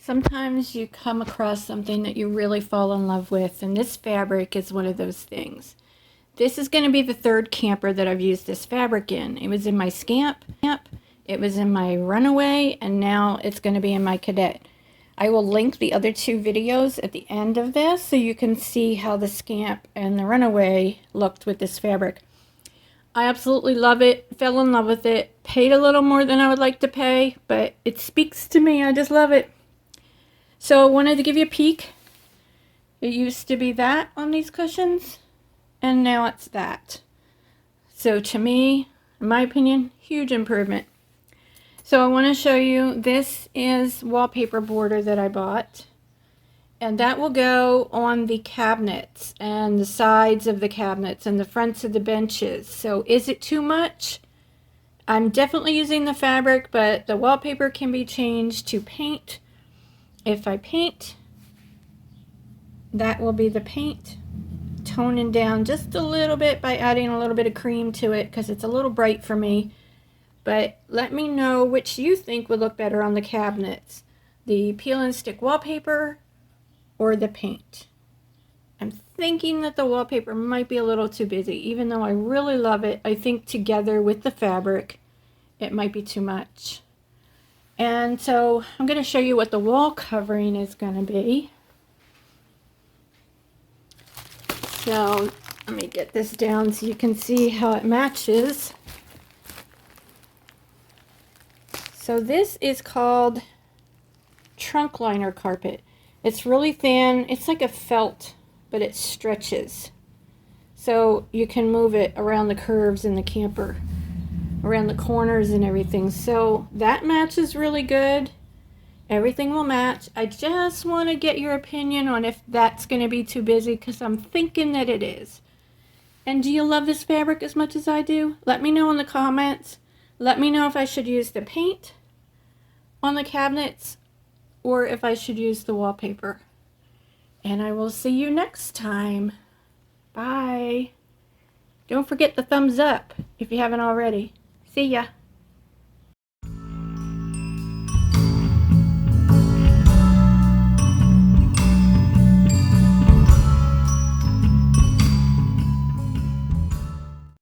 Sometimes you come across something that you really fall in love with, and this fabric is one of those things. This is going to be the third camper that I've used this fabric in. It was in my Scamp, it was in my Runaway, and now it's going to be in my Cadet. I will link the other two videos at the end of this so you can see how the Scamp and the Runaway looked with this fabric. I absolutely love it, fell in love with it, paid a little more than I would like to pay, but it speaks to me. I just love it. So I wanted to give you a peek. It used to be that on these cushions, and now it's that. So to me, in my opinion, huge improvement. So I want to show you, this is wallpaper border that I bought, and that will go on the cabinets and the sides of the cabinets and the fronts of the benches. So is it too much? I'm definitely using the fabric, but the wallpaper can be changed to paint. If I paint, that will be the paint, toning down just a little bit by adding a little bit of cream to it because it's a little bright for me. But let me know which you think would look better on the cabinets, the peel and stick wallpaper or the paint. I'm thinking that the wallpaper might be a little too busy. Even though I really love it, I think together with the fabric it might be too much. And so I'm going to show you what the wall covering is going to be. So let me get this down so you can see how it matches. So this is called trunk liner carpet. It's really thin. It's like a felt, but it stretches. So you can move it around the curves in the camper, around the corners and everything. So that matches really good. Everything will match. I just want to get your opinion on if that's going to be too busy, because I'm thinking that it is. And do you love this fabric as much as I do? Let me know in the comments. Let me know if I should use the paint on the cabinets or if I should use the wallpaper. And I will see you next time. Bye. Don't forget the thumbs up if you haven't already. See ya.